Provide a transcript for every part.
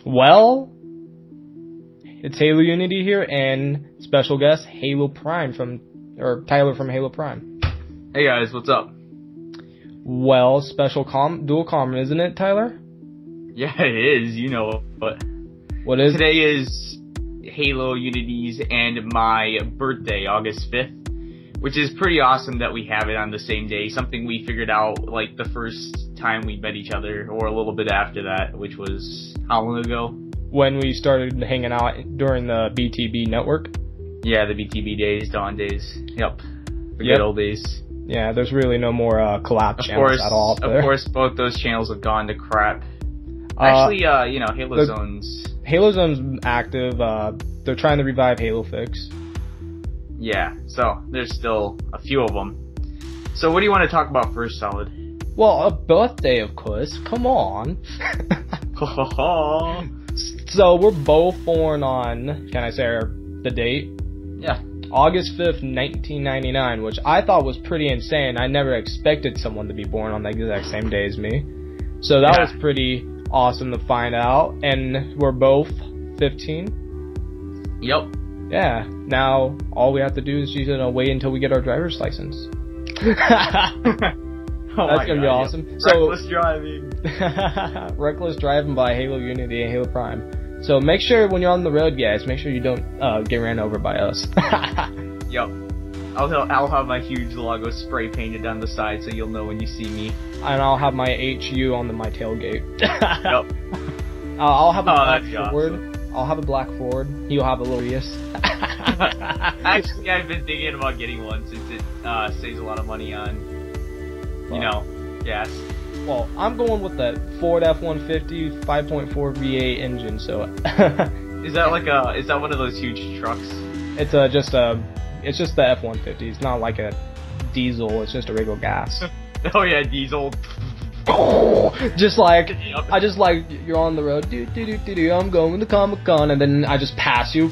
Well, it's Halo Unity here, and special guest Halo Prime Tyler from Halo Prime. Hey guys, what's up? Well, special dual common, isn't it, Tyler? Yeah, it is. You know, but what is today is Halo Unity's and my birthday, August 5th, which is pretty awesome that we have it on the same day. Something we figured out like the first time we met each other, or a little bit after that, which was how long ago? When we started hanging out during the BTB network. Yeah, the BTB days, dawn days. Yep, the good old days. Yeah, there's really no more collab channels at all. Of course, both those channels have gone to crap. Actually, you know, Halo Zone's active. They're trying to revive Halo Fix. Yeah, so there's still a few of them. So what do you want to talk about first, Solid? Well, a birthday, of course. Come on. So we're both born on, can I say the date? Yeah. August 5th, 1999, which I thought was pretty insane. I never expected someone to be born on the exact same day as me. So that was pretty awesome to find out. And we're both 15. Yep. Yeah. Now, all we have to do is just wait until we get our driver's license. That's going to be awesome. Reckless driving. Reckless driving by Halo Unity and Halo Prime. So make sure when you're on the road, guys, make sure you don't get ran over by us. Yep. I'll have my huge logo spray painted on the side so you'll know when you see me. And I'll have my HU on my tailgate. Yep. I'll have a black Ford. Awesome. I'll have a black Ford. You'll have a little Prius. Actually, I've been thinking about getting one since it saves a lot of money on, you know, gas. Well, I'm going with that Ford F-150 5.4 V8 engine. So, is that one of those huge trucks? It's just the F-150. It's not like a diesel. It's just a regular gas. Oh yeah, diesel. Just like you're on the road. I'm going to Comic-Con, and then I just pass you.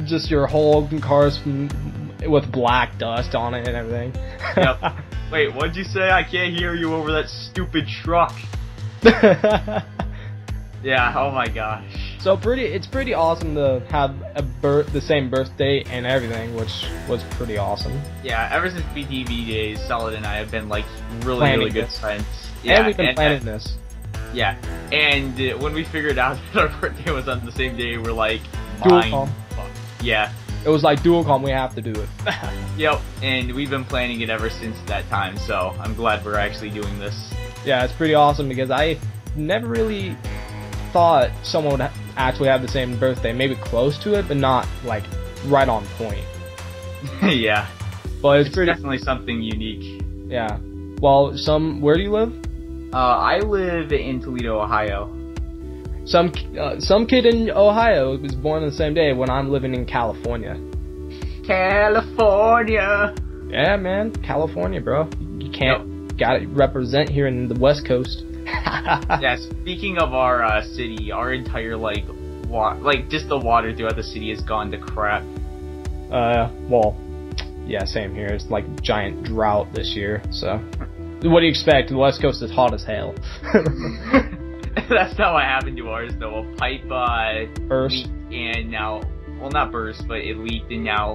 Just your whole car's with black dust on it and everything. Yep. Wait, what'd you say? I can't hear you over that stupid truck. Yeah, oh my gosh. So it's pretty awesome to have the same birthday and everything, which was pretty awesome. Yeah, ever since BTV days, Solid and I have been like really good friends. Yeah, and we've been planning this. Yeah, and when we figured out that our birthday was on the same day, we're like, Dual-com. Yeah. It was like Dual-com, we have to do it. Yep, and we've been planning it ever since that time, so I'm glad we're actually doing this. Yeah, it's pretty awesome because I never really thought someone would actually have the same birthday. Maybe close to it, but not like right on point. Yeah. But it's definitely something unique. Yeah. Well, where do you live? I live in Toledo, Ohio. Some kid in Ohio was born on the same day when I'm living in California. California! Yeah, man. California, bro. You can't... Gotta represent here in the West Coast. Yeah, speaking of our city, our entire, just the water throughout the city has gone to crap. Well, yeah, same here. It's like giant drought this year, so... What do you expect? The West Coast is hot as hell. That's not what happened to ours, though. A pipe, burst. And now, well, not burst, but it leaked, and now,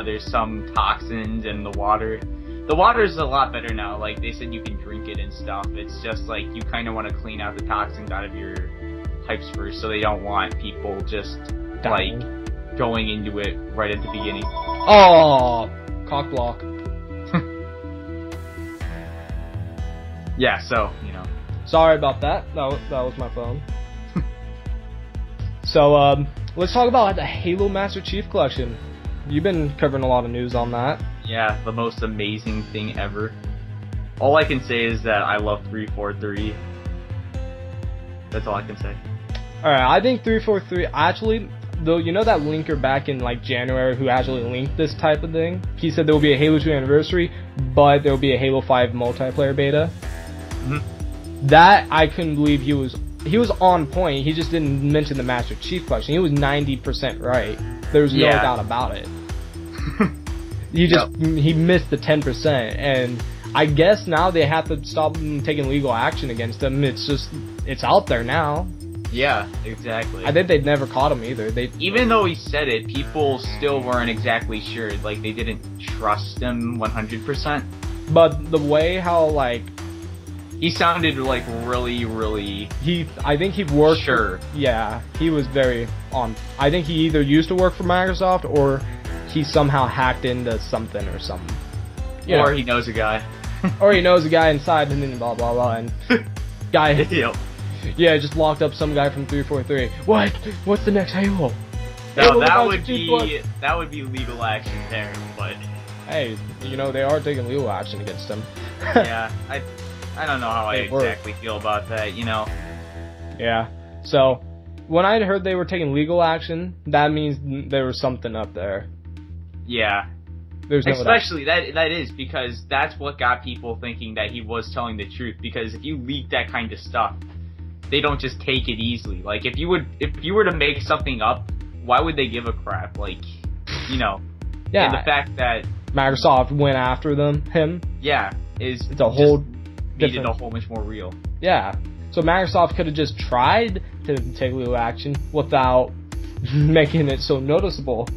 there's some toxins in the water. The water's a lot better now. Like, they said you can drink it and stuff. It's just, you kind of want to clean out the toxins out of your pipes first, so they don't want people just, going into it right at the beginning. Oh! Cock block. Yeah, so, you know. Sorry about that. That was my phone. So, let's talk about the Halo Master Chief Collection. You've been covering a lot of news on that. Yeah, the most amazing thing ever. All I can say is that I love 343. That's all I can say. Alright, I think 343, actually, though, you know that linker back in, January who actually linked this type of thing? He said there will be a Halo 2 anniversary, but there will be a Halo 5 multiplayer beta. Mm-hmm. That I couldn't believe he was on point. He just didn't mention the Master Chief Collection. He was 90% right. There's no doubt about it. He missed the 10%, and I guess now they have to stop taking legal action against him. It's out there now. Yeah, exactly. I think they'd never caught him either. Even though he said it, people still weren't exactly sure. Like, they didn't trust him 100%. But the way how, like, he sounded like really. I think he worked. Sure. Yeah, he was very on. I think he either used to work for Microsoft or he somehow hacked into something or something. Or he knows a guy. Or he knows a guy inside and then blah blah blah and guy. Yep. Yeah, just locked up some guy from 343. What? What's the next Halo? No, that would be legal action there, but hey, they are taking legal action against him. Yeah, I don't know how I exactly feel about that, Yeah. So, when I heard they were taking legal action, that means there was something up there. Yeah. There's no Especially that is because that's what got people thinking that he was telling the truth. Because if you leak that kind of stuff, they don't just take it easily. Like if you were to make something up, why would they give a crap? Like, Yeah. And the fact that Microsoft went after him. Yeah, it's a whole made it a whole much more real. Yeah. So Microsoft could have just tried to take legal action without making it so noticeable.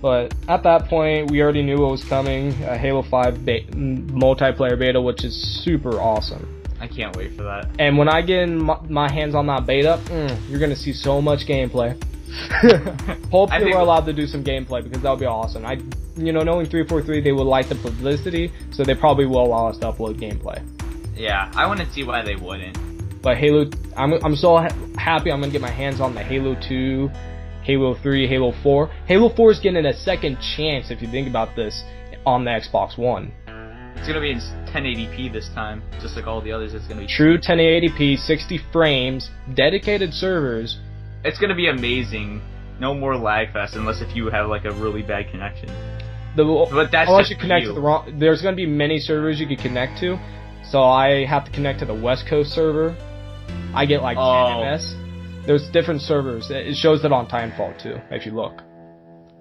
But at that point, we already knew what was coming, a Halo 5 multiplayer beta, which is super awesome. I can't wait for that. And when I get in my hands on that beta, you're going to see so much gameplay. Hopefully we're allowed to do some gameplay, because that would be awesome. Knowing 343, they would like the publicity, so they probably will allow us to upload gameplay. Yeah, I want to see why they wouldn't. But Halo, I'm so happy I'm going to get my hands on the Halo 2, Halo 3, Halo 4. Halo 4 is getting a second chance, if you think about this, on the Xbox One. It's going to be in 1080p this time, just like all the others. It's going to be true 1080p, 60 frames, dedicated servers. It's going to be amazing. No more lag fest unless if you have like a really bad connection. But that's unless you connect to the wrong. There's going to be many servers you can connect to, so I have to connect to the West Coast server. I get like 10 MS. There's different servers. It shows that on Timefall too, if you look.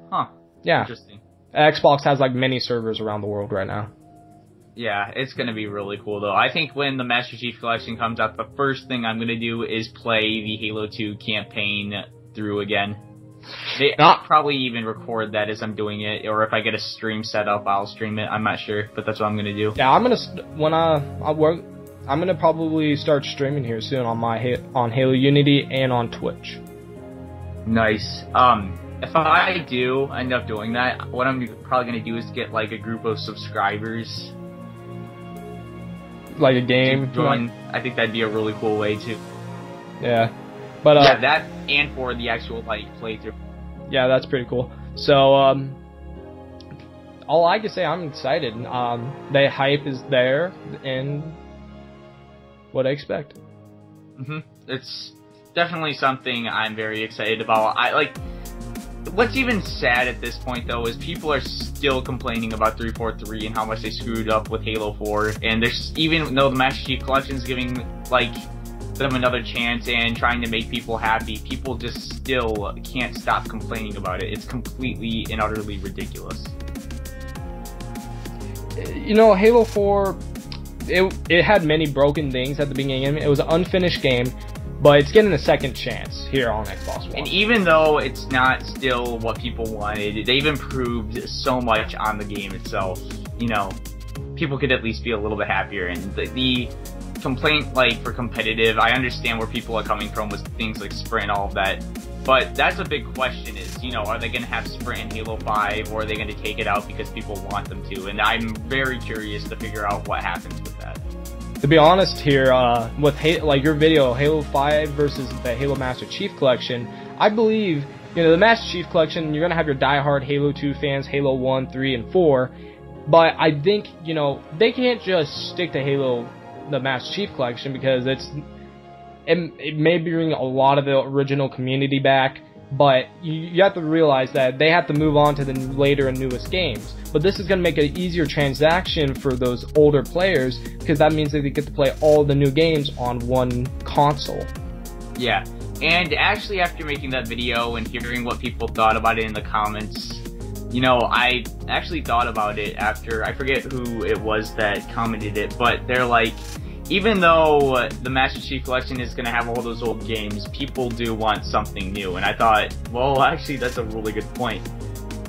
Huh. Yeah. Interesting. Xbox has like many servers around the world right now. Yeah, it's going to be really cool though. I think when the Master Chief Collection comes out, the first thing I'm going to do is play the Halo 2 campaign through again. I'll probably even record that as I'm doing it, or if I get a stream set up, I'll stream it. I'm not sure, but that's what I'm going to do. Yeah, I'm gonna probably start streaming here soon on Halo Unity and on Twitch. Nice. If I do end up doing that, what I'm probably gonna do is get like a group of subscribers, like a game. Join. I think that'd be a really cool way to. Yeah, but yeah, that and for the actual like playthrough. Yeah, that's pretty cool. So all I can say, I'm excited. The hype is there, and what I expect. It's definitely something I'm very excited about. What's even sad at this point though is people are still complaining about 343 and how much they screwed up with Halo 4, and there's even though the Master Chief Collection is giving like them another chance and trying to make people happy, people just still can't stop complaining about it. It's completely and utterly ridiculous. Halo 4, it had many broken things at the beginning. It was an unfinished game, but it's getting a second chance here on Xbox One. And even though it's not still what people wanted, they've improved so much on the game itself. People could at least be a little bit happier. And the complaint, for competitive, I understand where people are coming from with things like sprint and all of that. But that's a big question is, are they going to have sprint in Halo 5, or are they going to take it out because people want them to? And I'm very curious to figure out what happens with that. To be honest here, with your video, Halo 5 versus the Halo Master Chief Collection, I believe, the Master Chief Collection, you're going to have your diehard Halo 2 fans, Halo 1, 3, and 4, but I think, they can't just stick to Halo, the Master Chief Collection, because it may bring a lot of the original community back, But you have to realize that they have to move on to the later and newest games. But this is going to make an easier transaction for those older players, because that means that they get to play all the new games on one console. Yeah, and actually after making that video and hearing what people thought about it in the comments, you know, I actually thought about it after, I forget who it was that commented it, but they're like, even though the Master Chief Collection is going to have all those old games, people do want something new. And I thought, well, actually, that's a really good point.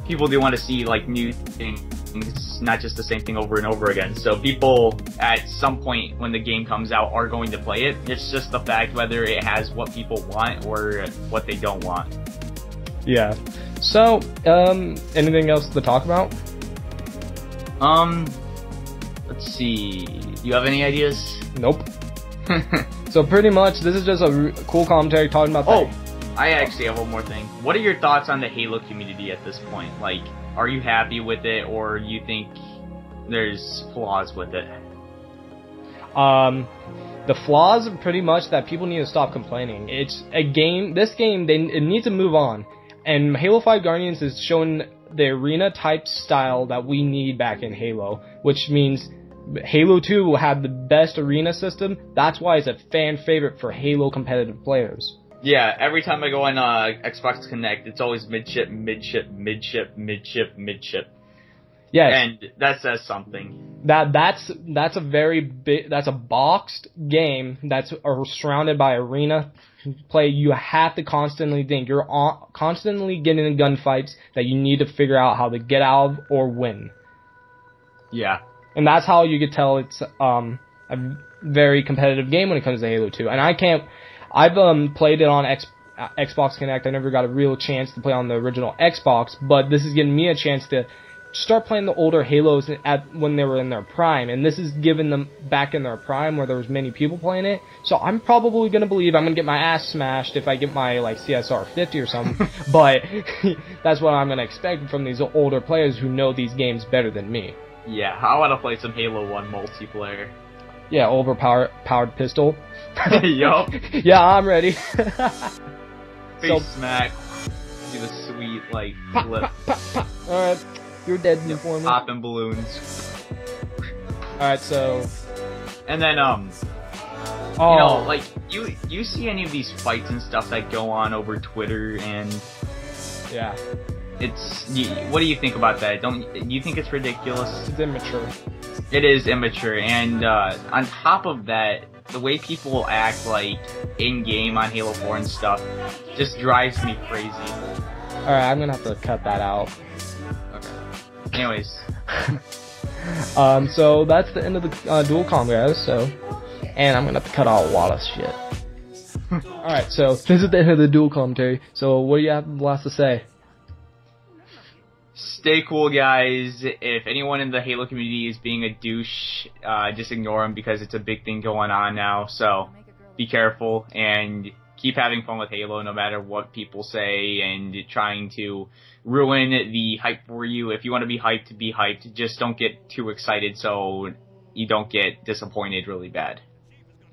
People do want to see, like, new things, not just the same thing over and over again. So people, at some point when the game comes out, are going to play it. It's just the fact whether it has what people want or what they don't want. Yeah. So, anything else to talk about? Let's see. Do you have any ideas? Nope. So pretty much, this is just a cool commentary talking about that. Oh, I actually have one more thing. What are your thoughts on the Halo community at this point? Like, are you happy with it, or you think there's flaws with it? The flaws are pretty much that people need to stop complaining. It's a game, this game, it needs to move on. And Halo 5 Guardians is showing the arena type style that we need back in Halo, which means Halo 2 will have the best arena system. That's why it's a fan favorite for Halo competitive players. Yeah, every time I go on Xbox Connect, it's always midship, midship, midship, midship, midship. Yes. And that says something. That's a very big, that's a boxed game that's surrounded by arena play. You have to constantly think. You're constantly getting in gunfights that you need to figure out how to get out of or win. Yeah. And that's how you could tell it's a very competitive game when it comes to Halo 2. And I've played it on Xbox Connect. I never got a real chance to play on the original Xbox, but this is giving me a chance to start playing the older Halos when they were in their prime, and this is giving them back in their prime where there was many people playing it. So I'm probably gonna believe I'm gonna get my ass smashed if I get my like CSR 50 or something. But that's what I'm gonna expect from these older players who know these games better than me. Yeah, I want to play some Halo 1 multiplayer. Yeah, powered pistol. Yup. Yeah, I'm ready. Face smack. Do the sweet, like, flip. Alright, you're dead before me. Popping balloons. Alright, so... And then, you know, like, you see any of these fights and stuff that go on over Twitter, and... Yeah. What do you think about that? Do you think it's ridiculous? It's immature. It is immature, and on top of that, the way people act, like, in-game on Halo 4 and stuff, just drives me crazy. Alright, I'm gonna have to cut that out. Okay. Anyways. So that's the end of the dual com, guys, so... And I'm gonna have to cut out a lot of shit. Alright, so this is the end of the dual commentary, so what do you have last to say? Stay cool, guys. If anyone in the Halo community is being a douche, just ignore them because it's a big thing going on now. So be careful and keep having fun with Halo no matter what people say and trying to ruin the hype for you. If you want to be hyped, just don't get too excited so you don't get disappointed really bad.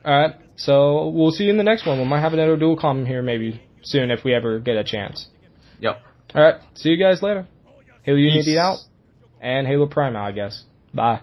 Alright, so we'll see you in the next one. We might have another dual com here maybe soon if we ever get a chance. Yep. Alright, see you guys later. Halo Unity out, and Halo Prime out, I guess. Bye.